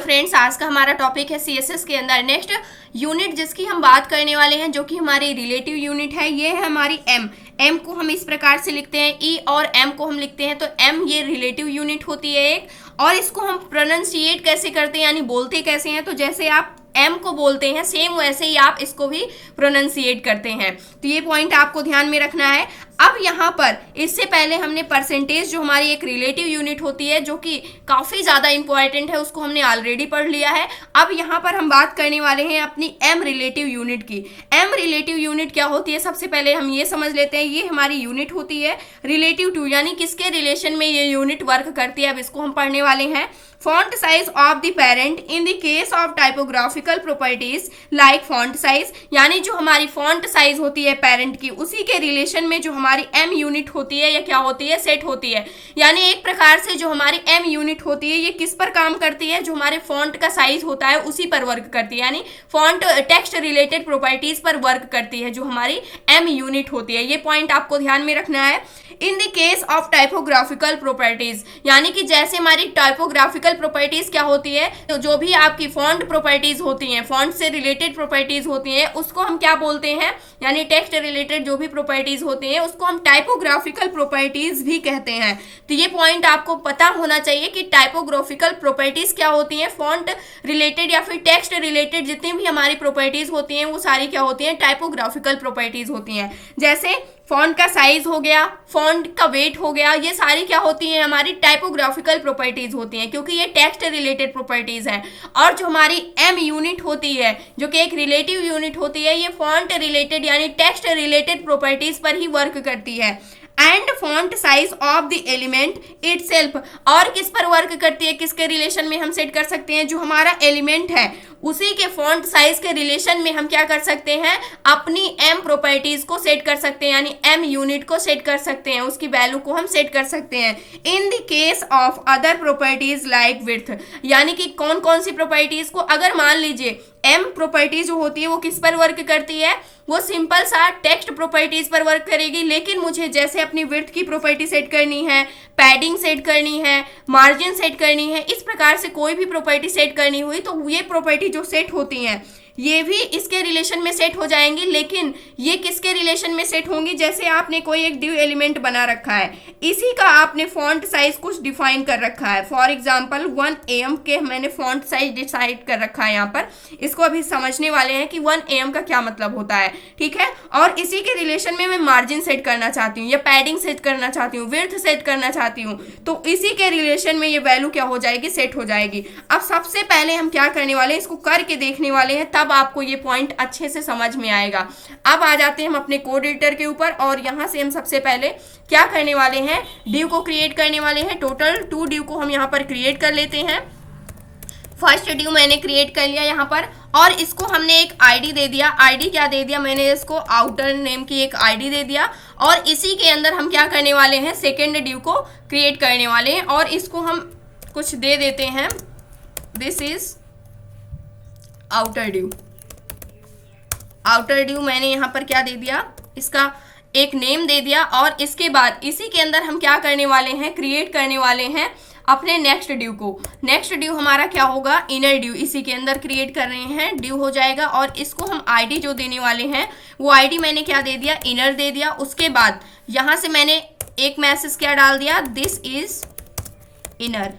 Friends, आज का हमारा टॉपिक है सीएसएस के अंदर नेक्स्ट यूनिट जिसकी हम बात करने वाले हैं, जो कि हमारी रिलेटिव यूनिट है। ये है हमारी एम को हम इस प्रकार से लिखते हैं, ई और एम को हम लिखते हैं। तो एम ये रिलेटिव यूनिट होती है एक, और इसको हम प्रोनाउंसिएट कैसे करते हैं यानी बोलते कैसे हैं। तो जैसे आप एम को बोलते हैं सेम वैसे ही आप इसको भी प्रोनाउंसिएट करते हैं। तो ये पॉइंट आपको ध्यान में रखना है। अब यहाँ पर इससे पहले हमने परसेंटेज जो हमारी एक रिलेटिव यूनिट होती है, जो कि काफ़ी ज़्यादा इंपॉर्टेंट है, उसको हमने ऑलरेडी पढ़ लिया है। अब यहाँ पर हम बात करने वाले हैं अपनी एम रिलेटिव यूनिट की। एम रिलेटिव यूनिट क्या होती है, सबसे पहले हम ये समझ लेते हैं। ये हमारी यूनिट होती है रिलेटिव टू, यानी किसके रिलेशन में ये यूनिट वर्क करती है। अब इसको हम पढ़ने वाले हैं। Font size of the parent in the case of typographical properties like font size, यानी जो हमारी फॉन्ट साइज होती है पेरेंट की, उसी के रिलेशन में जो हमारी एम यूनिट होती है या क्या होती है, सेट होती है। यानी एक प्रकार से जो हमारी एम यूनिट होती है ये किस पर काम करती है, जो हमारे फॉन्ट का साइज होता है उसी पर वर्क करती है, यानी फॉन्ट टेक्स्ट रिलेटेड प्रॉपर्टीज पर वर्क करती है जो हमारी एम यूनिट होती है। ये पॉइंट आपको ध्यान में रखना है। In the case of typographical properties, यानी कि जैसे हमारी टाइपोग्राफिकल प्रॉपर्टीज क्या होती है, तो जो भी आपकी फॉन्ट प्रॉपर्टीज होती हैं, फॉन्ट से रिलेटेड प्रॉपर्टीज होती हैं, उसको हम क्या बोलते हैं, यानी टेक्स्ट रिलेटेड जो भी प्रॉपर्टीज होती हैं उसको हम टाइपोग्राफिकल प्रॉपर्टीज भी कहते हैं। तो ये पॉइंट आपको पता होना चाहिए कि टाइपोग्राफिकल प्रॉपर्टीज क्या होती हैं। फॉन्ट रिलेटेड या फिर टेक्स्ट रिलेटेड जितनी भी हमारी प्रॉपर्टीज होती हैं वो सारी क्या होती हैं, टाइपोग्राफिकल प्रॉपर्टीज होती हैं। जैसे फॉन्ट का साइज हो गया, फॉन्ट का वेट हो गया, ये सारी क्या होती हैं, हमारी टाइपोग्राफिकल प्रॉपर्टीज होती हैं, क्योंकि ये टेक्स्ट रिलेटेड प्रॉपर्टीज हैं। और जो हमारी एम यूनिट होती है, जो कि एक रिलेटिव यूनिट होती है, ये फॉन्ट रिलेटेड यानी टेक्स्ट रिलेटेड प्रॉपर्टीज पर ही वर्क करती है। And font size of the element itself, और किस पर वर्क करती है, किसके रिलेशन में हम सेट कर सकते हैं, जो हमारा एलिमेंट है उसी के फॉन्ट साइज के रिलेशन में हम क्या कर सकते हैं, अपनी एम प्रॉपर्टीज को सेट कर सकते हैं, यानी एम यूनिट को सेट कर सकते हैं, उसकी वैल्यू को हम सेट कर सकते हैं। In the case of other properties like width, यानी कि कौन कौन सी प्रॉपर्टीज को, अगर मान लीजिए एम प्रॉपर्टीज जो होती है वो किस पर वर्क करती है, वो सिंपल सा टेक्स्ट प्रॉपर्टीज पर वर्क करेगी। लेकिन मुझे जैसे अपनी विड्थ की प्रॉपर्टी सेट करनी है, पैडिंग सेट करनी है, मार्जिन सेट करनी है, इस प्रकार से कोई भी प्रॉपर्टी सेट करनी हुई तो ये प्रॉपर्टी जो सेट होती हैं ये भी इसके रिलेशन में सेट हो जाएंगी। लेकिन ये किसके रिलेशन में सेट होंगी, जैसे आपने कोई एक डिव एलिमेंट बना रखा है, इसी का आपने फॉन्ट साइज कुछ डिफाइन कर रखा है। फॉर एग्जांपल 1 AM के मैंने फॉन्ट साइज डिसाइड कर रखा है। यहाँ पर इसको अभी समझने वाले हैं कि 1 AM का क्या मतलब होता है, ठीक है। और इसी के रिलेशन में मैं मार्जिन सेट करना चाहती हूँ या पैडिंग सेट करना चाहती हूँ, विड्थ सेट करना चाहती हूँ, तो इसी के रिलेशन में ये वैल्यू क्या हो जाएगी, सेट हो जाएगी। अब सबसे पहले हम क्या करने वाले हैं, इसको करके देखने वाले हैं, तब आपको ये पॉइंट अच्छे से समझ में आएगा। अब आ जाते हैं हम अपने कोड एडिटर के ऊपर, और यहाँ से हम सबसे पहले क्या करने वाले हैं, डिव को क्रिएट करने वाले हैं। टोटल 2 डिव को हम यहाँ पर क्रिएट कर लेते हैं। फर्स्ट डिव मैंने क्रिएट कर लिया यहाँ पर, और इसको हमने एक आईडी दे दिया। आईडी क्या दे दिया, मैंने इसको आउटर नेम की एक आईडी दे दिया। और इसी के अंदर हम क्या करने वाले हैं, सेकेंड डिव को क्रिएट करने वाले हैं, और इसको हम कुछ दे देते हैं, this is outer div. Outer div मैंने यहाँ पर क्या दे दिया, इसका एक नेम दे दिया। और इसके बाद इसी के अंदर हम क्या करने वाले हैं, क्रिएट करने वाले हैं अपने नेक्स्ट डिव को। नेक्स्ट डिव हमारा क्या होगा, इनर डिव, इसी के अंदर क्रिएट कर रहे हैं, डिव हो जाएगा। और इसको हम आईडी जो देने वाले हैं वो आईडी मैंने क्या दे दिया, इनर दे दिया। उसके बाद यहाँ से मैंने एक मैसेज क्या डाल दिया, this is inner.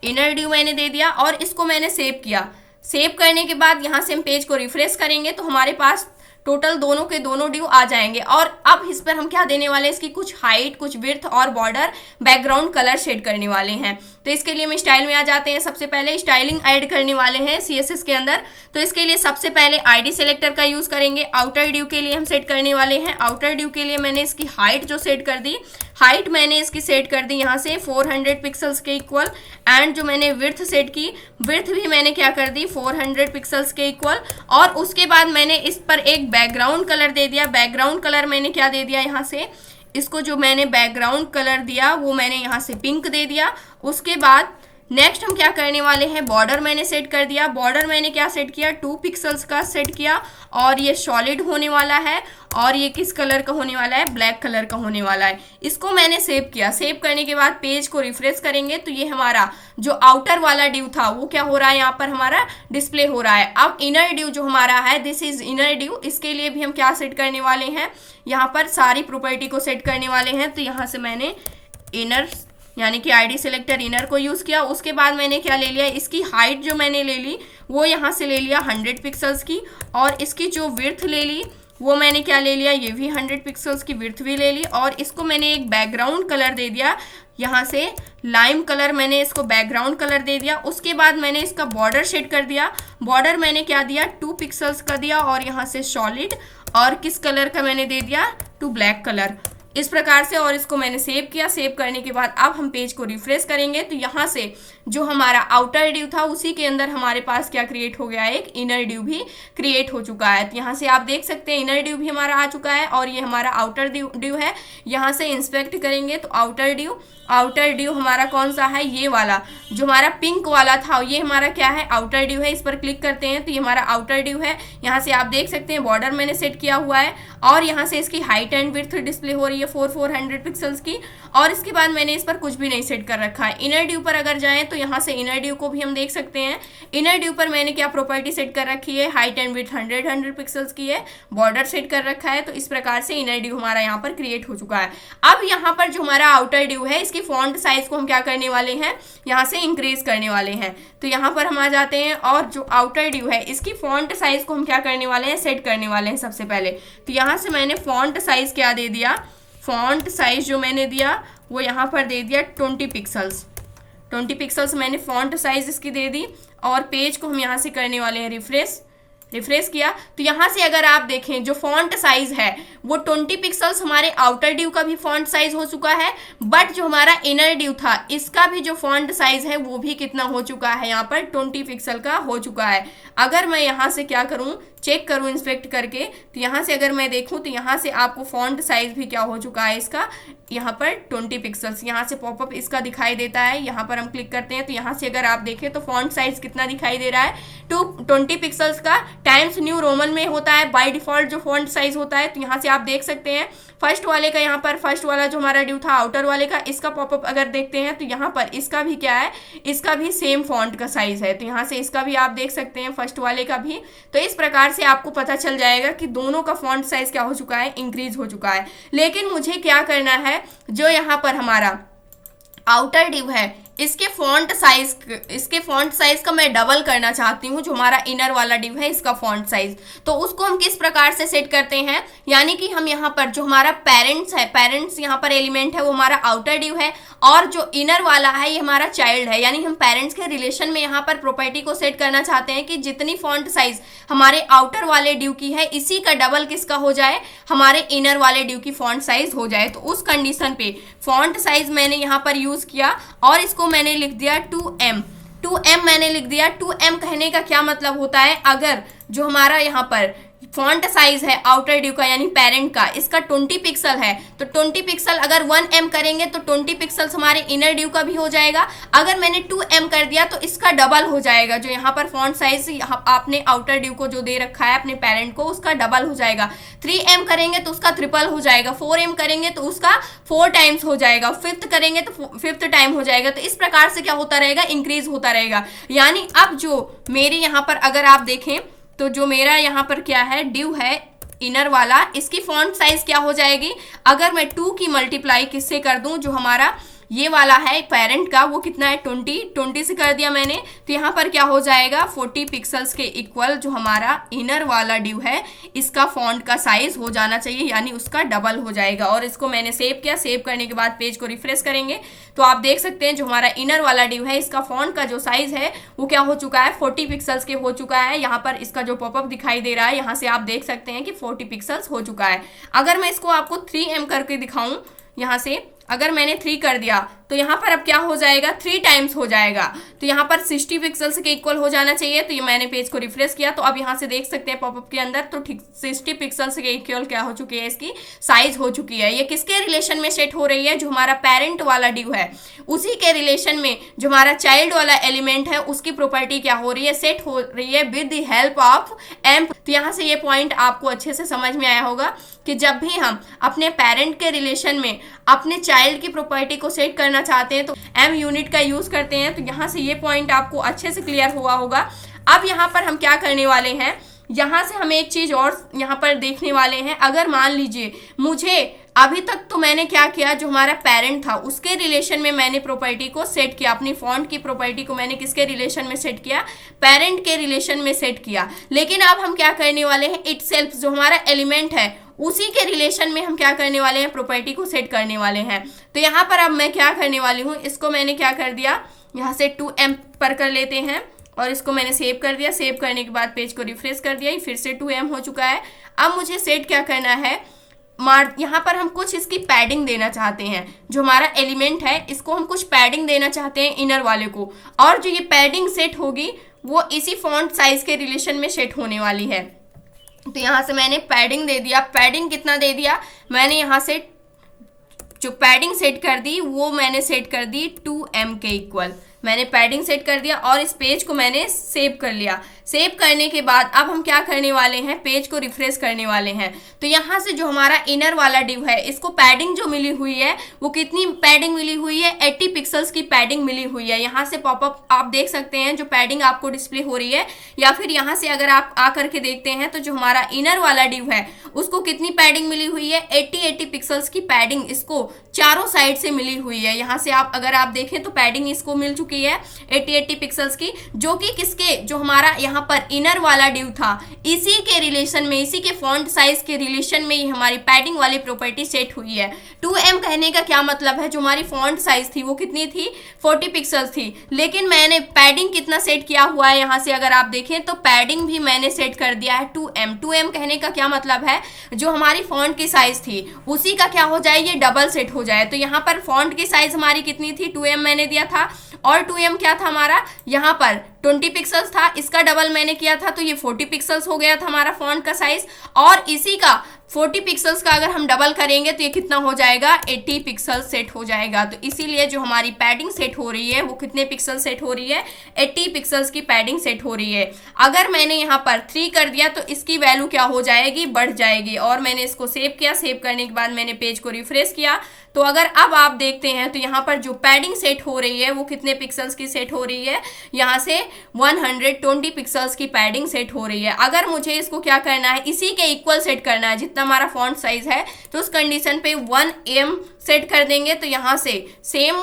Inner div मैंने दे दिया और इसको मैंने सेव किया। सेव करने के बाद यहाँ से हम पेज को रिफ्रेश करेंगे तो हमारे पास टोटल दोनों के दोनों डिव आ जाएंगे। और अब इस पर हम क्या देने वाले हैं, इसकी कुछ हाइट, कुछ विड्थ और बॉर्डर, बैकग्राउंड कलर शेड करने वाले हैं। तो इसके लिए हम स्टाइल में आ जाते हैं। सबसे पहले स्टाइलिंग ऐड करने वाले हैं सीएसएस के अंदर। तो इसके लिए सबसे पहले आईडी सेलेक्टर का यूज़ करेंगे। आउटर डिव के लिए हम सेट करने वाले हैं। आउटर डिव के लिए मैंने इसकी हाइट जो सेट कर दी, हाइट मैंने इसकी सेट कर दी यहाँ से 400 पिक्सल्स के इक्वल। एंड जो मैंने विड्थ सेट की, विड्थ भी मैंने क्या कर दी, 400 पिक्सल्स के इक्वल। और उसके बाद मैंने इस पर एक बैकग्राउंड कलर दे दिया। बैकग्राउंड कलर मैंने क्या दे दिया, यहाँ से इसको जो मैंने बैकग्राउंड कलर दिया वो मैंने यहाँ से पिंक दे दिया। उसके बाद नेक्स्ट हम क्या करने वाले हैं, बॉर्डर मैंने सेट कर दिया। बॉर्डर मैंने क्या सेट किया, 2 पिक्सल्स का सेट किया और ये सॉलिड होने वाला है और ये किस कलर का होने वाला है, ब्लैक कलर का होने वाला है। इसको मैंने सेव किया। सेव करने के बाद पेज को रिफ्रेश करेंगे तो ये हमारा जो आउटर वाला ड्यू था वो क्या हो रहा है, यहाँ पर हमारा डिस्प्ले हो रहा है। अब इनर ड्यू जो हमारा है, दिस इज इनर ड्यू, इसके लिए भी हम क्या सेट करने वाले हैं, यहाँ पर सारी प्रॉपर्टी को सेट करने वाले हैं। तो यहाँ से मैंने इनर यानी कि आईडी सेलेक्टर इनर को यूज़ किया। उसके बाद मैंने क्या ले लिया, इसकी हाइट जो मैंने ले ली वो यहाँ से ले लिया 100 पिक्सल्स की, और इसकी जो विड्थ ले ली वो मैंने क्या ले लिया, ये भी 100 पिक्सल्स की विड्थ भी ले ली। और इसको मैंने एक बैकग्राउंड कलर दे दिया, यहाँ से लाइम कलर मैंने इसको बैकग्राउंड कलर दे दिया। उसके बाद मैंने इसका बॉर्डर शेड कर दिया। बॉर्डर मैंने क्या दिया, 2 पिक्सल्स का दिया और यहाँ से सॉलिड, और किस कलर का मैंने दे दिया, 2 ब्लैक कलर, इस प्रकार से। और इसको मैंने सेव किया। सेव करने के बाद अब हम पेज को रिफ्रेश करेंगे तो यहाँ से जो हमारा आउटर ड्यू था उसी के अंदर हमारे पास क्या क्रिएट हो गया है, एक इनर ड्यू भी क्रिएट हो चुका है। तो यहाँ से आप देख सकते हैं इनर ड्यू भी हमारा आ चुका है और ये हमारा आउटर ड्यू है। यहाँ से इंस्पेक्ट करेंगे तो आउटर ड्यू हमारा कौन सा है, ये वाला जो हमारा पिंक वाला था, ये हमारा क्या है, आउटर ड्यू है। इस पर क्लिक करते हैं तो ये हमारा आउटर ड्यू है। यहाँ से आप देख सकते हैं बॉर्डर मैंने सेट किया हुआ है और यहाँ से इसकी हाइट एंड विड्थ डिस्प्ले हो रही है 400 पिक्सल्स की। और इसके बाद मैंने इस पर कुछ भी नहीं सेट कर रखा है। इनर ड्यू पर अगर जाएं तो यहाँ से इनर ड्यू को भी हम देख सकते हैं। इनर ड्यू पर मैंने क्या प्रॉपर्टी सेट कर रखी है, हाइट एंड विड्थ 100 पिक्सल्स की है, बॉर्डर सेट कर रखा है। तो इस प्रकार से इनर ड्यू हमारा यहाँ पर क्रिएट हो चुका है। अब यहाँ पर जो हमारा आउटर ड्यू है, इसकी फॉन्ट साइज को हम क्या करने वाले हैं, यहाँ से इंक्रीज करने वाले हैं। तो यहाँ पर हम आ जाते हैं और जो आउटर ड्यू है इसकी फॉन्ट साइज को हम क्या करने वाले हैं, सेट करने वाले हैं सबसे पहले। तो यहाँ से मैंने फॉन्ट साइज क्या दे दिया, फॉन्ट साइज जो मैंने दिया वो यहाँ पर दे दिया 20 पिक्सल्स। 20 पिक्सल्स मैंने फॉन्ट साइज इसकी दे दी। और पेज को हम यहाँ से करने वाले हैं रिफ्रेश किया तो यहाँ से अगर आप देखें जो फॉन्ट साइज है वो 20 पिक्सल्स हमारे आउटर ड्यू का भी फॉन्ट साइज हो चुका है, बट जो हमारा इनर ड्यू था इसका भी जो फॉन्ट साइज है वो भी कितना हो चुका है, यहाँ पर 20 पिक्सल का हो चुका है। अगर मैं यहाँ से क्या करूँ, चेक करूँ इंस्पेक्ट करके, तो यहाँ से अगर मैं देखूँ तो यहाँ से आपको फॉन्ट साइज भी क्या हो चुका है इसका, यहाँ पर 20 पिक्सल्स यहाँ से पॉपअप इसका दिखाई देता है। यहाँ पर हम क्लिक करते हैं तो यहाँ से अगर आप देखें तो फॉन्ट साइज कितना दिखाई दे रहा है, 20 पिक्सल्स का टाइम्स न्यू रोमन में होता है बाय डिफॉल्ट जो फॉन्ट साइज होता है। तो यहाँ से आप देख सकते हैं फर्स्ट वाले का, यहाँ पर फर्स्ट वाला जो हमारा ड्यू था आउटर वाले का, इसका पॉपअप अगर देखते हैं तो यहाँ पर इसका भी क्या है, इसका भी सेम फॉन्ट का साइज है। तो यहाँ से इसका भी आप देख सकते हैं फर्स्ट वाले का भी। तो इस प्रकार से आपको पता चल जाएगा कि दोनों का फॉन्ट साइज क्या हो चुका है, इंक्रीज हो चुका है। लेकिन मुझे क्या करना है, जो यहाँ पर हमारा आउटर ड्यू है इसके फॉन्ट साइज का मैं डबल करना चाहती हूँ, जो हमारा इनर वाला ड्यू है इसका फॉन्ट साइज। तो उसको हम किस प्रकार से सेट करते हैं, यानी कि हम यहाँ पर जो हमारा पेरेंट्स है, पेरेंट्स यहाँ पर एलिमेंट है वो हमारा आउटर ड्यू है और जो इनर वाला है ये हमारा चाइल्ड है। यानी हम पेरेंट्स के रिलेशन में यहाँ पर प्रॉपर्टी को सेट करना चाहते हैं कि जितनी फॉन्ट साइज हमारे आउटर वाले ड्यू की है इसी का डबल किसका हो जाए, हमारे इनर वाले ड्यू की फॉन्ट साइज हो जाए। तो उस कंडीशन पे फॉन्ट साइज मैंने यहाँ पर यूज किया और इसको मैंने लिख दिया 2M मैंने लिख दिया। 2M कहने का क्या मतलब होता है, अगर जो हमारा यहाँ पर फॉन्ट साइज है आउटर ड्यू का यानी पेरेंट का, इसका 20 पिक्सल है तो 20 पिक्सल अगर 1M करेंगे तो 20 पिक्सल्स हमारे इनर ड्यू का भी हो जाएगा। अगर मैंने 2M कर दिया तो इसका डबल हो जाएगा, जो यहाँ पर फॉन्ट साइज आपने आउटर ड्यू को जो दे रखा है अपने पेरेंट को उसका डबल हो जाएगा। 3M करेंगे तो उसका ट्रिपल हो जाएगा, 4M करेंगे तो उसका 4 टाइम्स हो जाएगा, 5th करेंगे तो 5th टाइम हो जाएगा। तो इस प्रकार से क्या होता रहेगा, इंक्रीज होता रहेगा। यानी अब जो मेरे यहाँ पर अगर आप देखें तो जो मेरा यहाँ पर क्या है, ड्यू है इनर वाला, इसकी फॉन्ट साइज क्या हो जाएगी, अगर मैं 2 की मल्टीप्लाई किससे कर दूं, जो हमारा ये वाला है पेरेंट का वो कितना है 20 से कर दिया मैंने, तो यहाँ पर क्या हो जाएगा 40 पिक्सल्स के इक्वल जो हमारा इनर वाला ड्यू है इसका फॉन्ट का साइज हो जाना चाहिए, यानी उसका डबल हो जाएगा। और इसको मैंने सेव किया। सेव करने के बाद पेज को रिफ्रेश करेंगे तो आप देख सकते हैं जो हमारा इनर वाला ड्यू है इसका फॉन्ट का जो साइज है वो क्या हो चुका है, 40 पिक्सल्स के हो चुका है। यहाँ पर इसका जो पॉपअप दिखाई दे रहा है यहाँ से आप देख सकते हैं कि 40 पिक्सल्स हो चुका है। अगर मैं इसको आपको 3M करके दिखाऊं, यहाँ से अगर मैंने 3 कर दिया तो यहाँ पर अब क्या हो जाएगा, 3 टाइम्स हो जाएगा। तो यहाँ पर 60 पिक्सल्स के इक्वल हो जाना चाहिए। तो ये मैंने पेज को रिफ्रेश किया, तो अब यहाँ से देख सकते हैं पॉपअप के अंदर तो ठीक 60 पिक्सल्स के इक्वल क्या हो चुकी है, इसकी साइज हो चुकी है। ये किसके रिलेशन में सेट हो रही है, जो हमारा पेरेंट वाला डिव है उसी के रिलेशन में जो हमारा चाइल्ड वाला एलिमेंट है उसकी प्रॉपर्टी क्या हो रही है, सेट हो रही है with the help of M. तो यहाँ से ये पॉइंट आपको अच्छे से समझ में आया होगा कि जब भी हम अपने पेरेंट के रिलेशन में अपने चाइल्ड की प्रॉपर्टी को सेट करना चाहते हैं तो एम यूनिट का यूज करते हैं। तो यहाँ से ये पॉइंट आपको अच्छे से क्लियर हुआ होगा। अब यहाँ पर हम क्या करने वाले हैं, यहाँ से हम एक चीज और यहाँ पर देखने वाले हैं। अगर मान लीजिए मुझे अभी तक तो मैंने क्या किया, जो हमारा पेरेंट था उसके रिलेशन में मैंने प्रॉपर्टी को सेट किया, अपनी फॉन्ट की प्रॉपर्टी को मैंने किसके रिलेशन में सेट किया, पेरेंट के रिलेशन में सेट किया। लेकिन अब हम क्या करने वाले हैं, इटसेल्फ जो हमारा एलिमेंट है उसी के रिलेशन में हम क्या करने वाले हैं, प्रॉपर्टी को सेट करने वाले हैं। तो यहाँ पर अब मैं क्या करने वाली हूँ, इसको मैंने क्या कर दिया, यहाँ से 2m पर कर लेते हैं और इसको मैंने सेव कर दिया। सेव करने के बाद पेज को रिफ्रेश कर दिया, फिर से 2m हो चुका है। अब मुझे सेट क्या करना है, यहाँ पर हम कुछ इसकी पैडिंग देना चाहते हैं। जो हमारा एलिमेंट है इसको हम कुछ पैडिंग देना चाहते हैं इनर वाले को, और जो ये पैडिंग सेट होगी वो इसी फॉन्ट साइज के रिलेशन में सेट होने वाली है। तो यहाँ से मैंने पैडिंग दे दिया। पैडिंग कितना दे दिया, मैंने यहाँ से जो पैडिंग सेट कर दी वो मैंने सेट कर दी 2m के इक्वल। मैंने पैडिंग सेट कर दिया और इस पेज को मैंने सेव कर लिया। सेव करने के बाद अब हम क्या करने वाले हैं, पेज को रिफ्रेश करने वाले हैं। तो यहाँ से जो हमारा इनर वाला डिव है इसको पैडिंग जो मिली हुई है वो कितनी पैडिंग मिली हुई है, 80 पिक्सल्स की पैडिंग मिली हुई है। यहाँ से पॉपअप आप देख सकते हैं जो पैडिंग आपको डिस्प्ले हो रही है, या फिर यहाँ से अगर आप आकर के देखते हैं तो जो हमारा इनर वाला डिव है उसको कितनी पैडिंग मिली हुई है, 80 पिक्सल्स की पैडिंग इसको चारों साइड से मिली हुई है। यहाँ से आप अगर आप देखें तो पैडिंग इसको मिल चुकी है 80 पिक्सल्स की, जो कि किसके, जो हमारा यहाँ पर इनर वाला डिव था इसी के रिलेशन में, इसी के फॉन्ट साइज के रिलेशन में ही हमारी पैडिंग वाली प्रॉपर्टी सेट हुई है। 2m कहने का क्या मतलब है, जो हमारी फॉन्ट साइज थी वो कितनी थी, 40 पिक्सल्स थी, लेकिन मैंने पैडिंग कितना सेट किया हुआ है, यहाँ से अगर आप देखें तो पैडिंग भी मैंने सेट कर दिया है 2m। 2m कहने का क्या मतलब है, जो हमारी फॉन्ट की साइज थी उसी का क्या हो जाए, ये डबल सेट हो जाए। तो यहाँ पर फॉन्ट की साइज हमारी कितनी थी, 2m मैंने दिया था, और 2m क्या था हमारा, यहाँ पर 20 पिक्सल्स था, इसका डबल मैंने किया था तो ये 40 पिक्सल्स हो गया था हमारा फॉन्ट का साइज, और इसी का 40 पिक्सल्स का अगर हम डबल करेंगे तो ये कितना हो जाएगा, 80 पिक्सल सेट हो जाएगा। तो इसीलिए जो हमारी पैडिंग सेट हो रही है वो कितने पिक्सल सेट हो रही है, 80 पिक्सल्स की पैडिंग सेट हो रही है। अगर मैंने यहाँ पर 3 कर दिया तो इसकी वैल्यू क्या हो जाएगी, बढ़ जाएगी। और मैंने इसको सेव किया, सेव करने के बाद मैंने पेज को रिफ्रेश किया, तो अगर अब आप देखते हैं तो यहाँ पर जो पैडिंग सेट हो रही है वो कितने पिक्सल्स की सेट हो रही है, यहाँ से 120 पिक्सल्स की पैडिंग सेट हो रही है। अगर मुझे इसको क्या करना है, इसी के इक्वल सेट करना है जितना हमारा फॉन्ट साइज है, तो उस कंडीशन पे 1m सेट कर देंगे तो यहाँ से सेम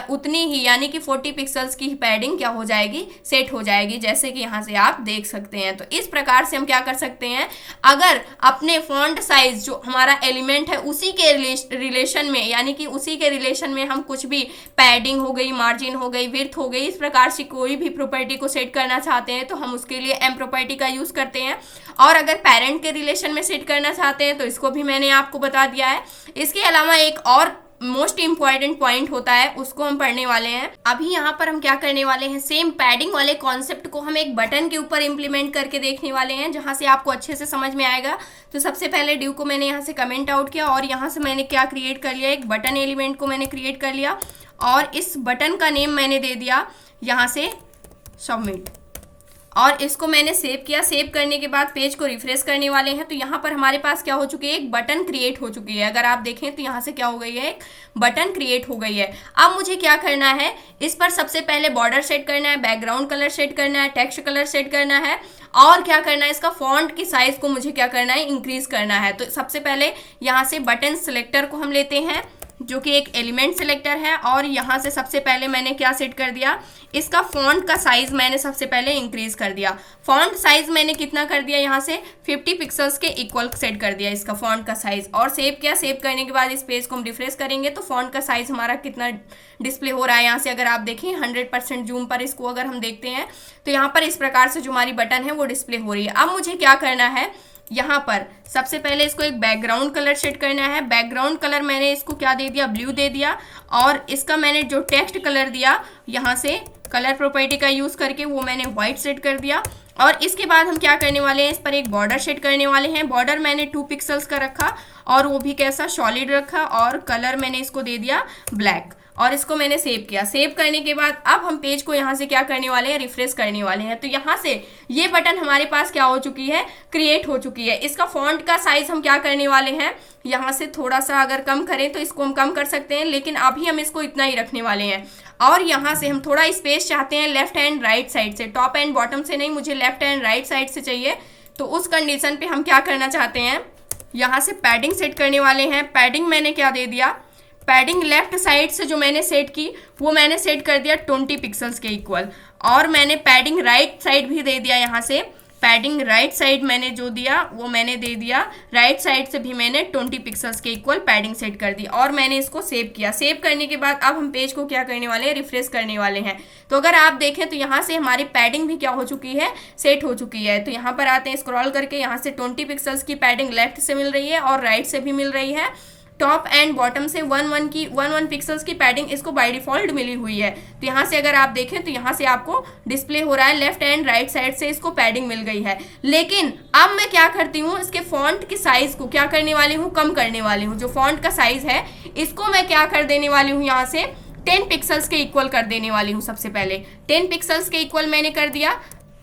उतनी ही यानी कि 40 पिक्सल्स की पैडिंग क्या हो जाएगी, सेट हो जाएगी, जैसे कि यहाँ से आप देख सकते हैं। तो इस प्रकार से हम क्या कर सकते हैं, अगर अपने फॉन्ट साइज जो हमारा एलिमेंट है उसी के रिलेशन में, यानी कि उसी के रिलेशन में हम कुछ भी पैडिंग हो गई, मार्जिन हो गई, विड्थ हो गई, इस प्रकार से कोई भी प्रॉपर्टी को सेट करना चाहते हैं तो हम उसके लिए m प्रॉपर्टी का यूज करते हैं। और अगर पेरेंट के रिलेशन में सेट करना चाहते हैं तो इसको भी मैंने आपको बता दिया है। इसके अलावा एक और मोस्ट इंपॉर्टेंट पॉइंट होता है, उसको हम पढ़ने वाले हैं। अभी यहाँ पर हम क्या करने वाले हैं, सेम पैडिंग वाले कॉन्सेप्ट को हम एक बटन के ऊपर इंप्लीमेंट करके देखने वाले हैं, जहाँ से आपको अच्छे से समझ में आएगा। तो सबसे पहले ड्यू को मैंने यहाँ से कमेंट आउट किया और यहाँ से मैंने क्या क्रिएट कर लिया, एक बटन एलिमेंट को मैंने क्रिएट कर लिया और इस बटन का नेम मैंने दे दिया यहाँ से सबमिट, और इसको मैंने सेव किया। सेव करने के बाद पेज को रिफ्रेश करने वाले हैं तो यहाँ पर हमारे पास क्या हो चुकी है, एक बटन क्रिएट हो चुकी है। अगर आप देखें तो यहाँ से क्या हो गई है, एक बटन क्रिएट हो गई है। अब मुझे क्या करना है, इस पर सबसे पहले बॉर्डर सेट करना है, बैकग्राउंड कलर सेट करना है, टेक्स्ट कलर सेट करना है, और क्या करना है, इसका फॉन्ट की साइज को मुझे क्या करना है, इंक्रीज करना है। तो सबसे पहले यहाँ से बटन सिलेक्टर को हम लेते हैं जो कि एक एलिमेंट सिलेक्टर है, और यहाँ से सबसे पहले मैंने क्या सेट कर दिया, इसका फॉन्ट का साइज मैंने सबसे पहले इंक्रीज कर दिया। फॉन्ट साइज मैंने कितना कर दिया, यहाँ से 50 पिक्सल्स के इक्वल सेट कर दिया इसका फॉन्ट का साइज, और सेव किया। सेव करने के बाद इस पेज को हम रिफ्रेश करेंगे तो फॉन्ट का साइज हमारा कितना डिस्प्ले हो रहा है, यहाँ से अगर आप देखें 100% जूम पर इसको अगर हम देखते हैं तो यहाँ पर इस प्रकार से जो हमारी बटन है वो डिस्प्ले हो रही है। अब मुझे क्या करना है, यहाँ पर सबसे पहले इसको एक बैकग्राउंड कलर सेट करना है। बैकग्राउंड कलर मैंने इसको क्या दे दिया, ब्लू दे दिया। और इसका मैंने जो टेक्स्ट कलर दिया यहाँ से कलर प्रॉपर्टी का यूज़ करके वो मैंने व्हाइट सेट कर दिया। और इसके बाद हम क्या करने वाले हैं, इस पर एक बॉर्डर सेट करने वाले हैं। बॉर्डर मैंने 2 पिक्सल्स का रखा और वो भी कैसा, सॉलिड रखा। और कलर मैंने इसको दे दिया ब्लैक और इसको मैंने सेव किया। सेव करने के बाद अब हम पेज को यहाँ से क्या करने वाले हैं, रिफ्रेश करने वाले हैं। तो यहाँ से ये बटन हमारे पास क्या हो चुकी है, क्रिएट हो चुकी है। इसका फॉन्ट का साइज हम क्या करने वाले हैं, यहाँ से थोड़ा सा अगर कम करें तो इसको हम कम कर सकते हैं, लेकिन अभी हम इसको इतना ही रखने वाले हैं। और यहाँ से हम थोड़ा स्पेस चाहते हैं लेफ्ट एंड राइट साइड से, टॉप एंड बॉटम से नहीं, मुझे लेफ्ट एंड राइट साइड से चाहिए। तो उस कंडीशन पे हम क्या करना चाहते हैं, यहाँ से पैडिंग सेट करने वाले हैं। पैडिंग मैंने क्या दे दिया, पैडिंग लेफ्ट साइड से जो मैंने सेट की वो मैंने सेट कर दिया 20 पिक्सल्स के इक्वल। और मैंने पैडिंग राइट साइड भी दे दिया, यहाँ से पैडिंग राइट साइड मैंने जो दिया वो मैंने दे दिया, राइट साइड से भी मैंने 20 पिक्सल्स के इक्वल पैडिंग सेट कर दी। और मैंने इसको सेव किया। सेव करने के बाद अब हम पेज को क्या करने वाले हैं, रिफ्रेश करने वाले हैं। तो अगर आप देखें तो यहाँ से हमारी पैडिंग भी क्या हो चुकी है, सेट हो चुकी है। तो यहाँ पर आते हैं, स्क्रॉल करके यहाँ से 20 पिक्सल्स की पैडिंग लेफ्ट से मिल रही है और राइट से भी मिल रही है। टॉप एंड बॉटम से 1 पिक्सल्स की पैडिंग इसको बाय डिफॉल्ट मिली हुई है। तो यहाँ से अगर आप देखें तो यहाँ से आपको डिस्प्ले हो रहा है, लेफ्ट एंड राइट साइड से इसको पैडिंग मिल गई है। लेकिन अब मैं क्या करती हूँ, इसके फॉन्ट के साइज को क्या करने वाली हूँ, कम करने वाली हूँ। जो फॉन्ट का साइज है इसको मैं क्या कर देने वाली हूँ, यहाँ से 10 पिक्सल्स के इक्वल कर देने वाली हूँ। सबसे पहले 10 पिक्सल्स के इक्वल मैंने कर दिया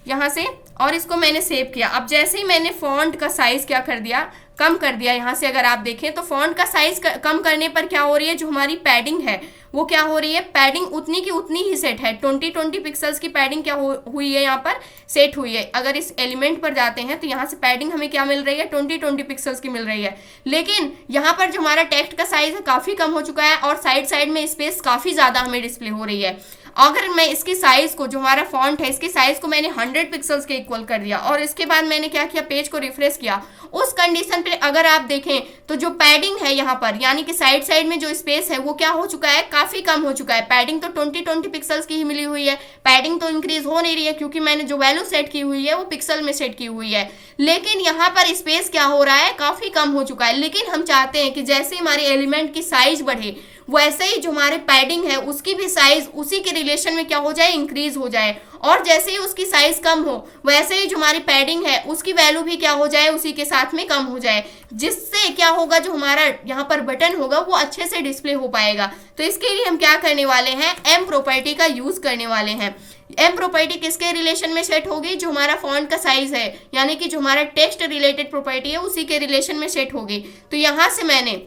यहाँ से और इसको मैंने सेव किया। अब जैसे ही मैंने फॉन्ट का साइज क्या कर दिया, कम कर दिया। यहाँ से अगर आप देखें तो फॉन्ट का साइज कम करने पर क्या हो रही है, जो हमारी पैडिंग है वो क्या हो रही है, पैडिंग उतनी की उतनी ही सेट है। 20 पिक्सल्स की पैडिंग क्या हुई है, यहाँ पर सेट हुई है। अगर इस एलिमेंट पर जाते हैं तो यहाँ से पैडिंग हमें क्या मिल रही है, 20 पिक्सल्स की मिल रही है। लेकिन यहाँ पर जो हमारा टेक्स्ट का साइज है काफ़ी कम हो चुका है और साइड में स्पेस काफ़ी ज़्यादा हमें डिस्प्ले हो रही है। अगर मैं इसकी साइज को, जो हमारा फॉन्ट है इसकी साइज को मैंने 100 पिक्सल्स के इक्वल कर दिया और इसके बाद मैंने क्या किया, पेज को रिफ्रेश किया। उस कंडीशन पे अगर आप देखें तो जो पैडिंग है यहाँ पर, यानी कि साइड में जो स्पेस है वो क्या हो चुका है, काफी कम हो चुका है। पैडिंग तो 20 पिक्सल्स की ही मिली हुई है, पैडिंग तो इंक्रीज हो नहीं रही है क्योंकि मैंने जो वैल्यू सेट की हुई है वो पिक्सल में सेट की हुई है। लेकिन यहाँ पर स्पेस क्या हो रहा है, काफी कम हो चुका है। लेकिन हम चाहते हैं कि जैसे हमारे एलिमेंट की साइज बढ़े वैसे ही जो हमारे पैडिंग है उसकी भी साइज उसी के रिलेशन में क्या हो जाए, इंक्रीज हो जाए। और जैसे ही उसकी साइज कम हो वैसे ही जो हमारी पैडिंग है उसकी वैल्यू भी क्या हो जाए, उसी के साथ में कम हो जाए। जिससे क्या होगा, जो हमारा यहाँ पर बटन होगा वो अच्छे से डिस्प्ले हो पाएगा। तो इसके लिए हम क्या करने वाले हैं, एम प्रॉपर्टी का यूज करने वाले हैं। एम प्रॉपर्टी किसके रिलेशन में सेट होगी, जो हमारा फॉन्ट का साइज है, यानी कि जो हमारा टेक्स्ट रिलेटेड प्रॉपर्टी है उसी के रिलेशन में सेट होगी। तो यहाँ से मैंने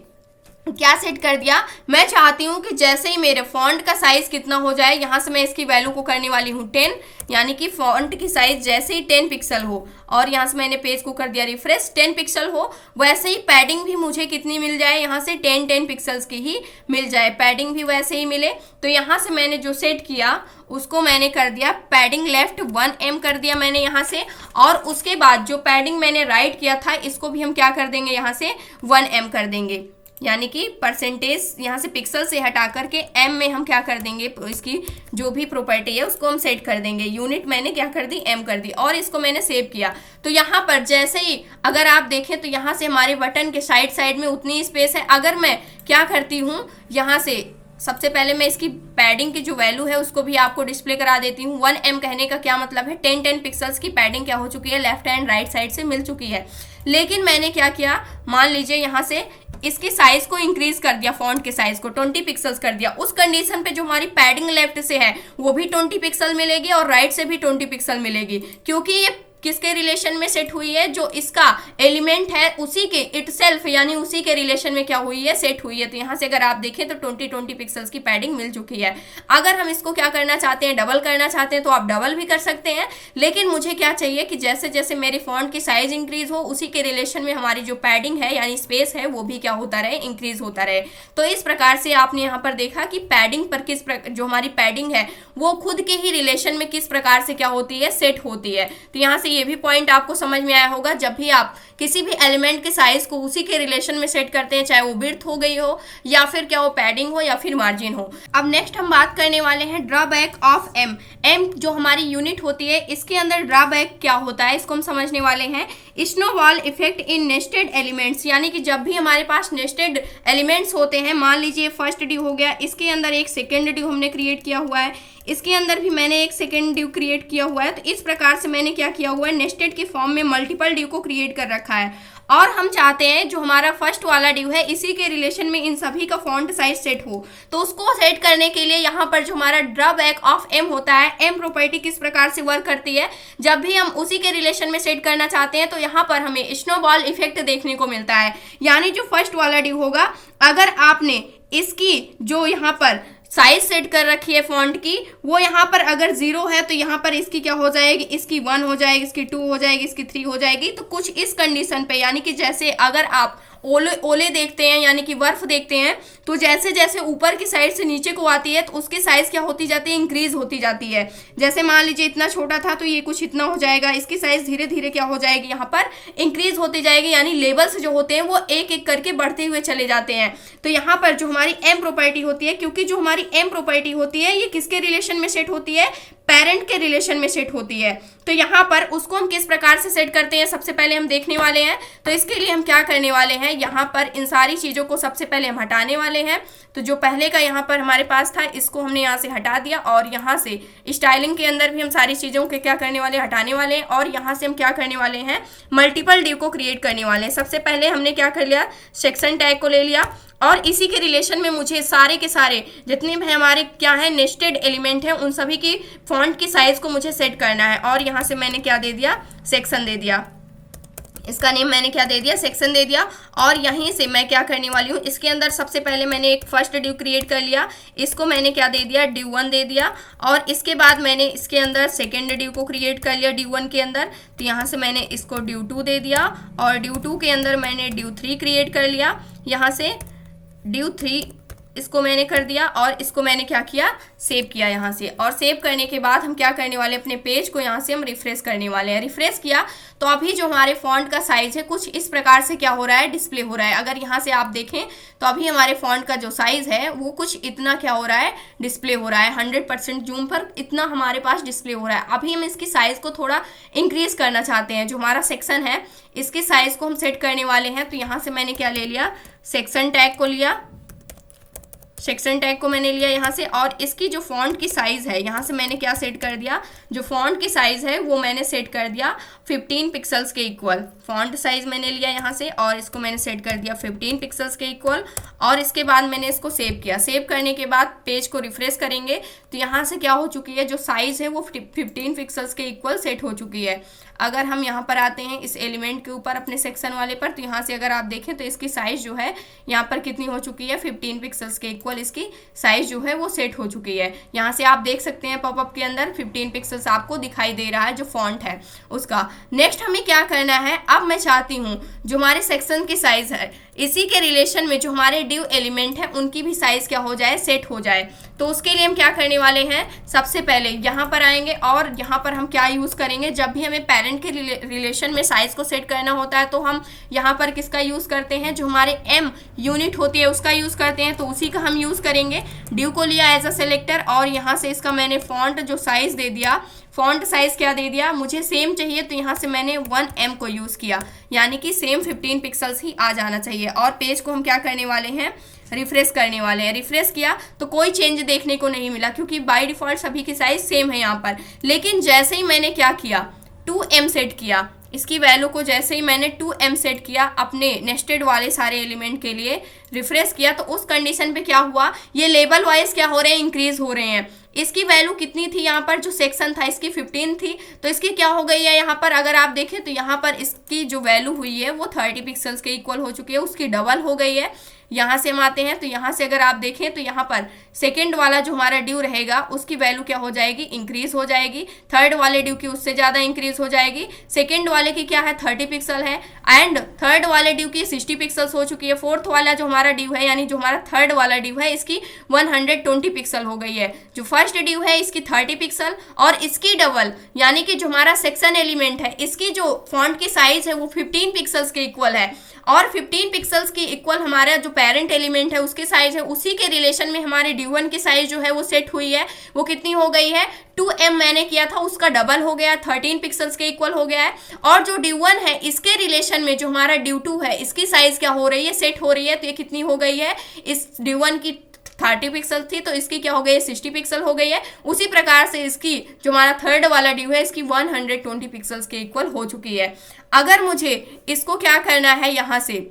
क्या सेट कर दिया, मैं चाहती हूँ कि जैसे ही मेरे फॉन्ट का साइज कितना हो जाए, यहाँ से मैं इसकी वैल्यू को करने वाली हूँ 10, यानी कि फॉन्ट की साइज जैसे ही 10 पिक्सल हो और यहाँ से मैंने पेज को कर दिया रिफ्रेश, 10 पिक्सल हो, वैसे ही पैडिंग भी मुझे कितनी मिल जाए, यहाँ से 10 पिक्सल्स की ही मिल जाए, पैडिंग भी वैसे ही मिले। तो यहाँ से मैंने जो सेट किया उसको मैंने कर दिया पैडिंग लेफ्ट 1M कर दिया मैंने यहाँ से। और उसके बाद जो पैडिंग मैंने राइट किया था इसको भी हम क्या कर देंगे, यहाँ से 1M कर देंगे, यानी कि परसेंटेज यहाँ से पिक्सल से हटा करके एम में हम क्या कर देंगे, इसकी जो भी प्रॉपर्टी है उसको हम सेट कर देंगे। यूनिट मैंने क्या कर दी, एम कर दी और इसको मैंने सेव किया। तो यहाँ पर जैसे ही अगर आप देखें तो यहाँ से हमारे बटन के साइड में उतनी स्पेस है। अगर मैं क्या करती हूँ, यहाँ से सबसे पहले मैं इसकी पैडिंग की जो वैल्यू है उसको भी आपको डिस्प्ले करा देती हूँ। 1M कहने का क्या मतलब है, 10 पिक्सल्स की पैडिंग क्या हो चुकी है, लेफ्ट एंड राइट साइड से मिल चुकी है। लेकिन मैंने क्या किया, मान लीजिए यहाँ से इसकी साइज को इंक्रीज कर दिया, फॉन्ट के साइज को 20 पिक्सल्स कर दिया। उस कंडीशन पे जो हमारी पैडिंग लेफ्ट से है वो भी 20 पिक्सल मिलेगी और राइट से भी 20 पिक्सल मिलेगी, क्योंकि ये किसके रिलेशन में सेट हुई है, जो इसका एलिमेंट है उसी के इटसेल्फ यानी उसी के रिलेशन में क्या हुई है, सेट हुई है। तो यहाँ से अगर आप देखें तो 20 पिक्सल्स की पैडिंग मिल चुकी है। अगर हम इसको क्या करना चाहते हैं, डबल करना चाहते हैं तो आप डबल भी कर सकते हैं। लेकिन मुझे क्या चाहिए कि जैसे जैसे मेरी फॉन्ट की साइज इंक्रीज हो उसी के रिलेशन में हमारी जो पैडिंग है यानी स्पेस है वो भी क्या होता रहे, इंक्रीज होता रहे। तो इस प्रकार से आपने यहाँ पर देखा कि पैडिंग पर जो हमारी पैडिंग है वो खुद के ही रिलेशन में किस प्रकार से क्या होती है, सेट होती है। तो यहाँ से से ये भी पॉइंट आपको समझ में आया होगा, जब भी आप किसी भी एलिमेंट के साइज को उसी के रिलेशन में सेट करते हैं, चाहे वो विड्थ हो गई हो या फिर क्या वो पैडिंग हो या फिर मार्जिन हो। अब नेक्स्ट हम बात करने वाले हैं ड्रॉबैक ऑफ एम। एम जो हमारी यूनिट होती है, इसके अंदर ड्रॉबैक क्या होता है इसको हम समझने वाले हैं। Snowball effect in nested elements, यानी कि जब भी हमारे पास नेस्टेड एलिमेंट्स होते हैं, मान लीजिए फर्स्ट ड्यू हो गया, इसके अंदर एक सेकेंड ड्यू हमने क्रिएट किया हुआ है, इसके अंदर भी मैंने एक सेकेंड ड्यू क्रिएट किया हुआ है, तो इस प्रकार से मैंने क्या किया हुआ है, नेस्टेड के फॉर्म में मल्टीपल ड्यू को क्रिएट कर रखा है। और हम चाहते हैं जो हमारा फर्स्ट वाला ड्यू है, इसी के रिलेशन में इन सभी का फॉन्ट साइज सेट हो। तो उसको सेट करने के लिए यहाँ पर जो हमारा ड्रॉबैक ऑफ एम होता है, एम प्रॉपर्टी किस प्रकार से वर्क करती है, जब भी हम उसी के रिलेशन में सेट करना चाहते हैं तो यहाँ पर हमें स्नोबॉल इफेक्ट देखने को मिलता है। यानी जो फर्स्ट वाला ड्यू होगा, अगर आपने इसकी जो यहाँ पर साइज सेट कर रखी है फॉन्ट की, वो यहाँ पर अगर 0 है तो यहाँ पर इसकी क्या हो जाएगी, इसकी 1 हो जाएगी, इसकी 2 हो जाएगी, इसकी 3 हो जाएगी। तो कुछ इस कंडीशन पे, यानी कि जैसे अगर आप ओले देखते हैं, यानी कि बर्फ देखते हैं, तो जैसे जैसे ऊपर की साइड से नीचे को आती है तो उसकी साइज क्या होती जाती है, इंक्रीज होती जाती है। जैसे मान लीजिए इतना छोटा था तो ये कुछ इतना हो जाएगा, इसकी साइज धीरे धीरे क्या हो जाएगी, यहाँ पर इंक्रीज होती जाएगी। यानी लेवल्स जो होते हैं वो एक एक करके बढ़ते हुए चले जाते हैं। तो यहाँ पर जो हमारी एम प्रॉपर्टी होती है, क्योंकि जो हमारी एम प्रॉपर्टी होती है ये किसके रिलेशन में सेट होती है, पेरेंट के रिलेशन में सेट होती है। तो यहाँ पर उसको हम किस प्रकार से सेट करते हैं, सबसे पहले हम देखने वाले हैं। तो इसके लिए हम क्या करने वाले हैं, यहाँ पर इन सारी चीज़ों को सबसे पहले हम हटाने वाले हैं। तो जो पहले का यहाँ पर हमारे पास था, इसको हमने यहाँ से हटा दिया, और यहाँ से स्टाइलिंग के अंदर भी हम सारी चीज़ों के क्या करने वाले हैं, हटाने वाले हैं। और यहाँ से हम क्या करने वाले हैं, मल्टीपल ड्यू को क्रिएट करने वाले हैं। सबसे पहले हमने क्या कर लिया, सेक्शन टैग को ले लिया, और इसी के रिलेशन में मुझे सारे के सारे जितने भी हमारे क्या है नेस्टेड एलिमेंट हैं, उन सभी की फॉन्ट की साइज को मुझे सेट करना है। और यहाँ से मैंने क्या दे दिया, सेक्शन दे दिया, इसका नेम मैंने क्या दे दिया, सेक्शन दे दिया। और यहीं से मैं क्या करने वाली हूँ, इसके अंदर सबसे पहले मैंने एक फर्स्ट ड्यू क्रिएट कर लिया, इसको मैंने क्या दे दिया, ड्यू 1 दे दिया। और इसके बाद मैंने इसके अंदर सेकेंड ड्यू को क्रिएट कर लिया ड्यू 1 के अंदर, तो यहाँ से मैंने इसको ड्यू 2 दे दिया। और ड्यू 2 के अंदर मैंने ड्यू 3 क्रिएट कर लिया, यहाँ से ड्यू 3 इसको मैंने कर दिया, और इसको मैंने क्या किया, सेव किया यहाँ से। और सेव करने के बाद हम क्या करने वाले, अपने पेज को यहाँ से हम रिफ्रेश करने वाले हैं। रिफ्रेश किया तो अभी जो हमारे फॉन्ट का साइज है कुछ इस प्रकार से क्या हो रहा है, डिस्प्ले हो रहा है। अगर यहाँ से आप देखें तो अभी हमारे फॉन्ट का जो साइज है वो कुछ इतना क्या हो रहा है, डिस्प्ले हो रहा है। 100% जूम पर इतना हमारे पास डिस्प्ले हो रहा है। अभी हम इसकी साइज को थोड़ा इंक्रीज करना चाहते हैं। जो हमारा सेक्शन है इसके साइज को हम सेट करने वाले हैं। तो यहाँ से मैंने क्या ले लिया, सेक्शन टैग को लिया, सेक्शन टैग को मैंने लिया यहाँ से। और इसकी जो फॉन्ट की साइज है, यहाँ से मैंने क्या सेट कर दिया, जो फॉन्ट की साइज है वो मैंने सेट कर दिया 15 पिक्सल्स के इक्वल। फॉन्ट साइज मैंने लिया यहाँ से और इसको मैंने सेट कर दिया 15 पिक्सल्स के इक्वल। और इसके बाद मैंने इसको सेव किया। सेव करने के बाद पेज को रिफ्रेश करेंगे तो यहाँ से क्या हो चुकी है, जो साइज है वो 15 पिक्सल्स के इक्वल सेट हो चुकी है। अगर हम यहाँ पर आते हैं इस एलिमेंट के ऊपर अपने सेक्शन वाले पर, तो यहाँ से अगर आप देखें तो इसकी साइज जो है यहाँ पर कितनी हो चुकी है, 15 पिक्सल्स के इक्वल इसकी साइज जो है वो सेट हो चुकी है। यहाँ से आप देख सकते हैं पॉपअप के अंदर 15 पिक्सल्स आपको दिखाई दे रहा है जो फॉन्ट है उसका। नेक्स्ट हमें क्या करना है, अब मैं चाहती हूँ जो हमारे सेक्शन की साइज है इसी के रिलेशन में जो हमारे ड्यू एलिमेंट है उनकी भी साइज क्या हो जाए, सेट हो जाए। तो उसके लिए हम क्या करने वाले हैं, सबसे पहले यहाँ पर आएंगे और यहाँ पर हम क्या यूज़ करेंगे, जब भी हमें पेरेंट के रिलेशन में साइज को सेट करना होता है तो हम यहाँ पर किसका यूज़ करते हैं, जो हमारे एम यूनिट होती है उसका यूज़ करते हैं। तो उसी का हम यूज़ करेंगे। ड्यू को लिया एज अ सेलेक्टर और यहाँ से इसका मैंने फॉन्ट जो साइज दे दिया, फॉन्ट साइज क्या दे दिया, मुझे सेम चाहिए तो यहाँ से मैंने 1M को यूज़ किया, यानी कि सेम 15 पिक्सल्स ही आ जाना चाहिए। और पेज को हम क्या करने वाले हैं, रिफ्रेश करने वाले हैं। रिफ्रेश किया तो कोई चेंज देखने को नहीं मिला क्योंकि बाय डिफ़ॉल्ट सभी की साइज सेम है यहाँ पर। लेकिन जैसे ही मैंने क्या किया, 2M सेट किया, इसकी वैल्यू को जैसे ही मैंने 2M सेट किया अपने नेस्टेड वाले सारे एलिमेंट के लिए, रिफ्रेश किया तो उस कंडीशन पे क्या हुआ, ये लेवल वाइज क्या हो रहे हैं, इंक्रीज हो रहे हैं। इसकी वैल्यू कितनी थी, यहाँ पर जो सेक्शन था इसकी 15 थी, तो इसकी क्या हो गई है, यहाँ पर अगर आप देखें तो यहाँ पर इसकी जो वैल्यू हुई है वो 30 पिक्सल्स के इक्वल हो चुकी है, उसकी डबल हो गई है। यहाँ से हम आते हैं तो यहाँ से अगर आप देखें तो यहाँ पर सेकेंड वाला जो हमारा ड्यू रहेगा उसकी वैल्यू क्या हो जाएगी, इंक्रीज हो जाएगी। थर्ड वाले ड्यू की उससे ज़्यादा इंक्रीज हो जाएगी। सेकेंड वाले की क्या है 30 पिक्सल है एंड थर्ड वाले ड्यू की 60 पिक्सल्स हो चुकी है। फोर्थ वाला जो हमारा ड्यू है यानी जो हमारा थर्ड वाला ड्यू है इसकी 120 पिक्सल हो गई है। जो फर्स्ट ड्यू है इसकी 30 पिक्सल और इसकी डबल यानी कि जो हमारा सेक्शन एलिमेंट है इसकी जो फॉन्ट की साइज है वो 15 पिक्सल्स के इक्वल है और 15 पिक्सल्स की इक्वल हमारा जो पेरेंट एलिमेंट है उसकी साइज है, उसी के रिलेशन में हमारे ड्यू1 की साइज जो है वो सेट हुई है। वो कितनी हो गई है 2m मैंने किया था उसका डबल हो गया, 13 पिक्सल्स के इक्वल हो गया है। और जो ड्यू1 है इसके रिलेशन में जो हमारा ड्यू2 है इसकी साइज क्या हो रही है, सेट हो रही है। तो ये कितनी हो गई है, इस ड्यू1 की 30 पिक्सल थी तो इसकी क्या हो गई है 60 पिक्सल हो गई है। उसी प्रकार से इसकी जो हमारा थर्ड वाला ड्यू है इसकी 120 पिक्सल्स के इक्वल हो चुकी है। अगर मुझे इसको क्या करना है, यहाँ से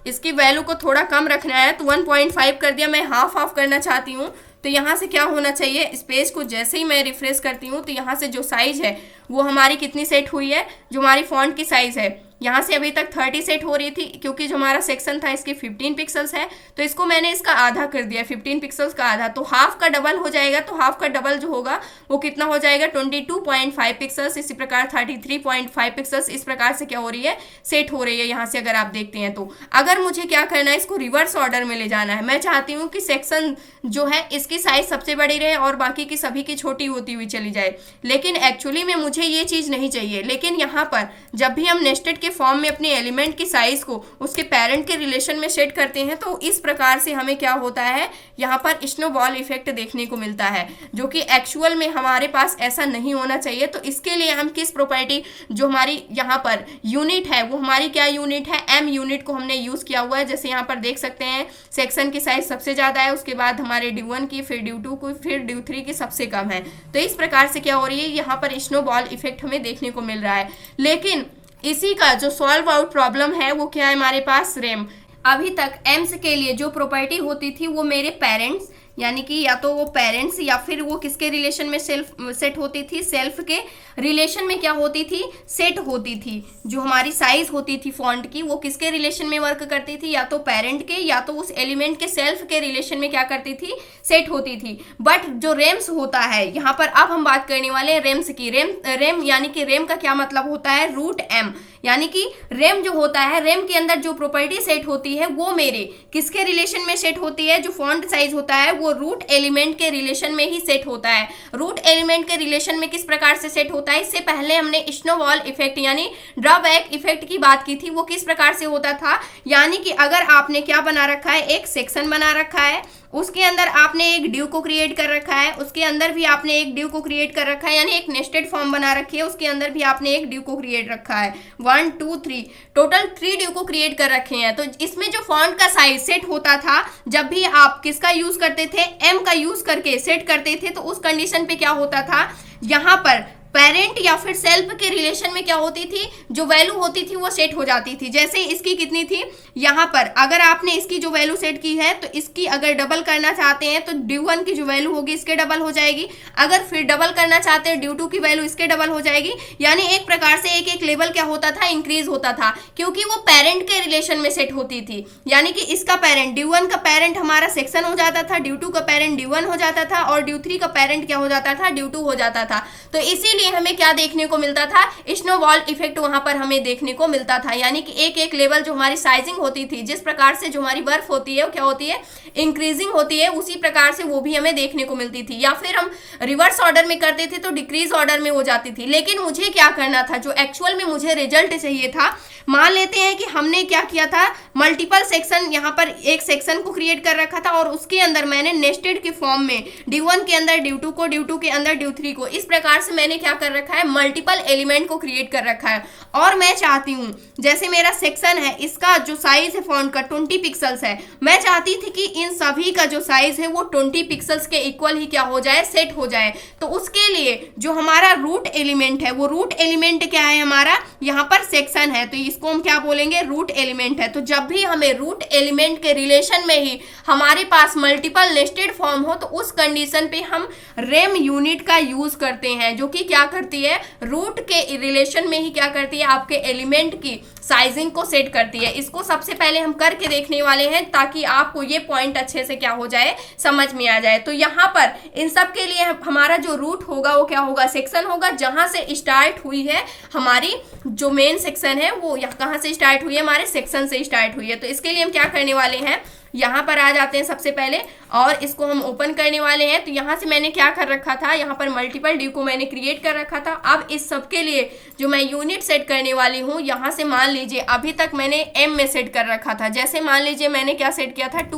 इसकी वैल्यू को थोड़ा कम रखना है तो 1.5 कर दिया, मैं हाफ करना चाहती हूँ तो यहाँ से क्या होना चाहिए, स्पेस को जैसे ही मैं रिफ्रेश करती हूँ तो यहाँ से जो साइज है वो हमारी कितनी सेट हुई है, जो हमारी फॉन्ट की साइज है यहाँ से अभी तक 30 सेट हो रही थी क्योंकि जो हमारा सेक्शन था इसकी 15 पिक्सल्स है तो इसको मैंने इसका आधा कर दिया, 15 पिक्सल्स का आधा, तो हाफ का डबल हो जाएगा। तो हाफ का डबल जो होगा वो कितना हो जाएगा 22.5 पिक्सल्स। इसी प्रकार 33.5 पिक्सल्स इस प्रकार से क्या हो रही है, सेट हो रही है यहाँ से अगर आप देखते हैं तो। अगर मुझे क्या करना है, इसको रिवर्स ऑर्डर में ले जाना है। मैं चाहती हूँ कि सेक्शन जो है इसकी साइज सबसे बड़ी रहे और बाकी की सभी की छोटी होती हुई चली जाए, लेकिन एक्चुअली में मुझे ये चीज़ नहीं चाहिए। लेकिन यहाँ पर जब भी हम नेस्टेड के फॉर्म में अपने एलिमेंट की साइज को उसके पेरेंट के रिलेशन में सेट करते हैं तो इस प्रकार से हमें क्या होता है, यहाँ पर स्नोबॉल इफेक्ट देखने को मिलता है, जो कि एक्चुअल में हमारे पास ऐसा नहीं होना चाहिए। तो इसके लिए हम किस प्रॉपर्टी, जो हमारी यहाँ पर यूनिट है वो हमारी क्या यूनिट है, एम यूनिट को हमने यूज किया हुआ है। जैसे यहाँ पर देख सकते हैं सेक्शन की साइज सबसे ज्यादा है, उसके बाद हमारे ड्यू1 की, फिर ड्यू2 की, फिर ड्यू3 की सबसे कम है। तो इस प्रकार से क्या हो रही है, यहाँ पर स्नोबॉल इफेक्ट हमें देखने को मिल रहा है। लेकिन इसी का जो सॉल्व आउट प्रॉब्लम है वो क्या है हमारे पास, रेम। अभी तक एम्स के लिए जो प्रॉपर्टी होती थी वो मेरे पेरेंट्स यानी कि या तो वो पेरेंट्स या फिर वो किसके रिलेशन में सेट होती थी, सेल्फ के रिलेशन में क्या होती थी, सेट होती थी। जो हमारी साइज होती थी फॉन्ट की वो किसके रिलेशन में वर्क करती थी, या तो पेरेंट के या तो उस एलिमेंट के सेल्फ के रिलेशन में क्या करती थी, सेट होती थी। बट जो रेम्स होता है यहाँ पर अब हम बात करने वाले हैं रेम्स की। रेम यानी कि रेम का क्या मतलब होता है, रूट एम, यानी कि रेम जो होता है, रेम के अंदर जो प्रॉपर्टी सेट होती है वो मेरे किसके रिलेशन में सेट होती है, जो फॉन्ट साइज होता है वो रूट एलिमेंट के रिलेशन में ही सेट होता है। रूट एलिमेंट के रिलेशन में किस प्रकार से सेट होता है, इससे पहले हमने स्नोबॉल इफेक्ट यानी ड्रॉबैक इफेक्ट की बात की थी। वो किस प्रकार से होता था, यानी कि अगर आपने क्या बना रखा है, एक सेक्शन बना रखा है, उसके अंदर आपने एक ड्यू को क्रिएट कर रखा है, उसके अंदर भी आपने एक ड्यू को क्रिएट कर रखा है, यानी एक नेस्टेड फॉर्म बना रखी है, उसके अंदर भी आपने एक ड्यू को क्रिएट रखा है। 1 2 3 टोटल 3 ड्यू को क्रिएट कर रखे हैं। तो इसमें जो फॉन्ट का साइज सेट होता था, जब भी आप किसका यूज करते थे, एम का यूज करके सेट करते थे, तो उस कंडीशन पे क्या होता था, यहाँ पर पेरेंट या फिर सेल्फ के रिलेशन में क्या होती थी, जो वैल्यू होती थी वो सेट हो जाती थी। जैसे इसकी कितनी थी, यहाँ पर अगर आपने इसकी जो वैल्यू सेट की है तो इसकी अगर डबल करना चाहते हैं तो ड्यू1 की जो वैल्यू होगी इसके डबल हो जाएगी, अगर फिर डबल करना चाहते हैं ड्यू2 की वैल्यू इसके डबल हो जाएगी। यानी एक प्रकार से एक एक लेवल क्या होता था, इंक्रीज होता था, क्योंकि वो पेरेंट के रिलेशन में सेट होती थी। यानी कि इसका पेरेंट, ड्यू1 का पेरेंट हमारा सेक्शन हो जाता था, ड्यू2 का पेरेंट ड्यू1 हो जाता था और ड्यू3 का पेरेंट क्या हो जाता था, ड्यू2 हो जाता था। तो इसीलिए हमें क्या देखने को मिलता था, स्नोबॉल इफेक्ट वहां पर हमें देखने को मिलता था। यानी कि एक एक लेवल जो हमारी साइजिंग होती थी, जिस प्रकार से जो हमारी बर्फ होती है वो क्या होती है, इंक्रीजिंग होती है, उसी प्रकार से वो भी हमें देखने को मिलती थी। या फिर हम रिवर्स ऑर्डर में करते थे तो डिक्रीज ऑर्डर में हो जाती थी। लेकिन मुझे क्या करना था, जो एक्चुअल में मुझे रिजल्ट चाहिए था, मान लेते हैं कि हमने क्या किया था, मल्टीपल सेक्शन, यहाँ पर एक सेक्शन को क्रिएट कर रखा था और उसके अंदर मैंने नेस्टेड के फॉर्म में ड्यू1 के अंदर ड्यू2 को, ड्यू2 के अंदर ड्यू3 को, इस प्रकार से मैंने क्या कर रखा है, मल्टीपल एलिमेंट को क्रिएट कर रखा है। और मैं चाहती हूं, जैसे मेरा सेक्शन है इसका जो साइज है फॉन्ट का 20 पिक्सल्स है, मैं चाहती थी कि इन सभी का जो साइज है वो 20 पिक्सल्स के इक्वल ही क्या हो जाए, सेट हो जाए। तो उसके लिए जो हमारा रूट एलिमेंट है, वो रूट एलिमेंट क्या है, हमारा यहाँ पर सेक्शन है, तो इसको हम क्या बोलेंगे, रूट एलिमेंट है। तो जब भी हमें रूट एलिमेंट के रिलेशन में ही हमारे पास मल्टीपल नेस्टेड फॉर्म हो तो उस कंडीशन पे हम रेम यूनिट का यूज करते हैं, जो कि क्या क्या करती है, रूट के रिलेशन में ही क्या करती है, आपके एलिमेंट की साइजिंग को सेट करती है। इसको सबसे पहले हम करके देखने वाले हैं ताकि आपको ये पॉइंट अच्छे से क्या हो जाए, समझ में आ जाए। तो यहाँ पर इन सब के लिए हमारा जो रूट होगा वो क्या होगा, सेक्शन होगा, जहां से स्टार्ट हुई है हमारी जो मेन सेक्शन है वो कहां से स्टार्ट हुई है, हमारे सेक्शन से स्टार्ट हुई है। तो इसके लिए हम क्या करने वाले हैं, यहाँ पर आ जाते हैं सबसे पहले और इसको हम ओपन करने वाले हैं। तो यहाँ से मैंने क्या कर रखा था, यहाँ पर मल्टीपल ड्यू को मैंने क्रिएट कर रखा था। अब इस सब के लिए जो मैं यूनिट सेट करने वाली हूँ, यहाँ से मान लीजिए अभी तक मैंने एम में सेट कर रखा था। जैसे मान लीजिए मैंने क्या सेट किया था,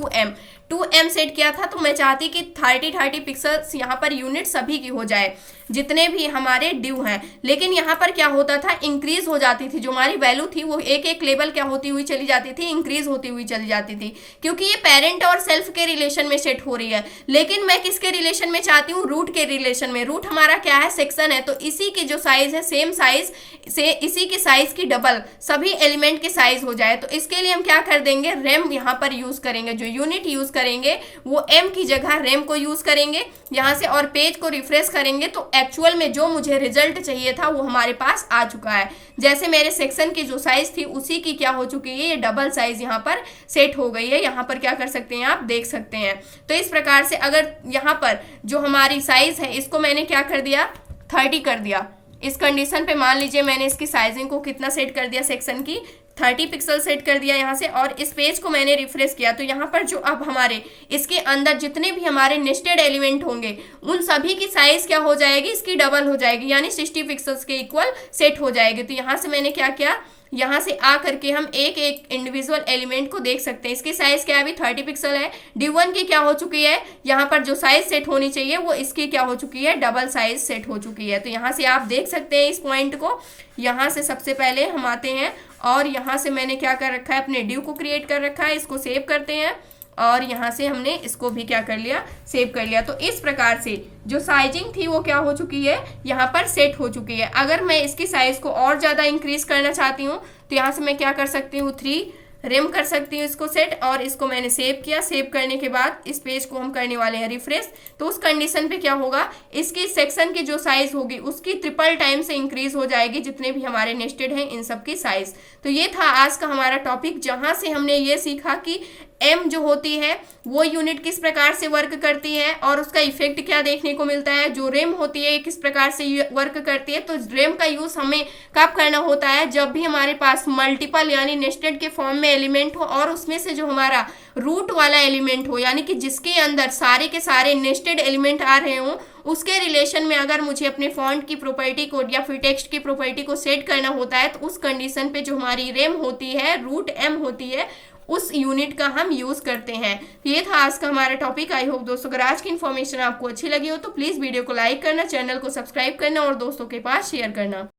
2m सेट किया था। तो मैं चाहती कि 30 पिक्सल्स यहाँ पर यूनिट सभी की हो जाए जितने भी हमारे ड्यू हैं। लेकिन यहाँ पर क्या होता था, इंक्रीज हो जाती थी, जो हमारी वैल्यू थी वो एक एक लेवल क्या होती हुई चली जाती थी, इंक्रीज होती हुई चली जाती थी, क्योंकि ये पेरेंट और सेल्फ के रिलेशन में सेट हो रही है। लेकिन मैं किसके रिलेशन में चाहती हूँ, रूट के रिलेशन में। रूट हमारा क्या है, सेक्शन है, तो इसी की जो साइज है सेम साइज से इसी की साइज की डबल सभी एलिमेंट की साइज हो जाए। तो इसके लिए हम क्या कर देंगे, रेम यहाँ पर यूज करेंगे। जो यूनिट यूज करेंगे वो एम की जगह रेम को यूज करेंगे यहाँ से, और पेज को रिफ्रेश करेंगे तो एक्चुअल में जो मुझे रिजल्ट चाहिए था वो हमारे पास आ चुका है। जैसे मेरे सेक्शन की जो साइज थी उसी की क्या हो चुकी है, ये डबल साइज यहाँ पर सेट हो गई है। यहाँ पर क्या कर सकते हैं, आप देख सकते हैं। तो इस प्रकार से अगर यहाँ पर जो हमारी साइज है इसको मैंने क्या कर दिया, 30 कर दिया। इस कंडीशन पे मान लीजिए मैंने इसकी साइजिंग को कितना सेट कर दिया, सेक्शन की 30 पिक्सल सेट कर दिया यहाँ से, और इस पेज को मैंने रिफ्रेश किया। तो यहाँ पर जो अब हमारे इसके अंदर जितने भी हमारे नेस्टेड एलिमेंट होंगे उन सभी की साइज क्या हो जाएगी, इसकी डबल हो जाएगी, यानी 60 पिक्सल्स के इक्वल सेट हो जाएगी। तो यहाँ से मैंने क्या किया, यहाँ से आ करके हम एक एक इंडिविजुअल एलिमेंट को देख सकते हैं। इसकी साइज क्या है, अभी 30 पिक्सल है। D1 की क्या हो चुकी है, यहाँ पर जो साइज सेट होनी चाहिए वो इसकी क्या हो चुकी है, डबल साइज सेट हो चुकी है। तो यहाँ से आप देख सकते हैं इस पॉइंट को। यहाँ से सबसे पहले हम आते हैं और यहाँ से मैंने क्या कर रखा है, अपने ड्यू को क्रिएट कर रखा है। इसको सेव करते हैं और यहाँ से हमने इसको भी क्या कर लिया, सेव कर लिया। तो इस प्रकार से जो साइजिंग थी वो क्या हो चुकी है, यहाँ पर सेट हो चुकी है। अगर मैं इसकी साइज को और ज़्यादा इंक्रीज करना चाहती हूँ तो यहाँ से मैं क्या कर सकती हूँ, 3 रेम कर सकती हूँ इसको सेट, और इसको मैंने सेव किया। सेव करने के बाद इस पेज को हम करने वाले हैं रिफ्रेश। तो उस कंडीशन पे क्या होगा, इसकी सेक्शन की जो साइज होगी उसकी ट्रिपल टाइम से इंक्रीज हो जाएगी जितने भी हमारे नेस्टेड हैं इन सब की साइज। तो ये था आज का हमारा टॉपिक, जहाँ से हमने ये सीखा कि एम जो होती है वो यूनिट किस प्रकार से वर्क करती है और उसका इफेक्ट क्या देखने को मिलता है। जो रेम होती है किस प्रकार से वर्क करती है। तो रेम का यूज हमें कब करना होता है, जब भी हमारे पास मल्टीपल यानी नेस्टेड के फॉर्म में एलिमेंट हो और उसमें से जो हमारा रूट वाला एलिमेंट हो, यानी कि जिसके अंदर सारे के सारे नेस्टेड एलिमेंट आ रहे हों, उसके रिलेशन में अगर मुझे अपने फॉन्ट की प्रॉपर्टी को या फिर टेक्स्ट की प्रॉपर्टी को सेट करना होता है। तो उस कंडीशन पे जो हमारी रेम होती है, रूट एम होती है, उस यूनिट का हम यूज करते हैं। ये था आज का हमारा टॉपिक। आई होप दोस्तों अगर आज की इन्फॉर्मेशन आपको अच्छी लगी हो तो प्लीज वीडियो को लाइक करना, चैनल को सब्सक्राइब करना और दोस्तों के पास शेयर करना।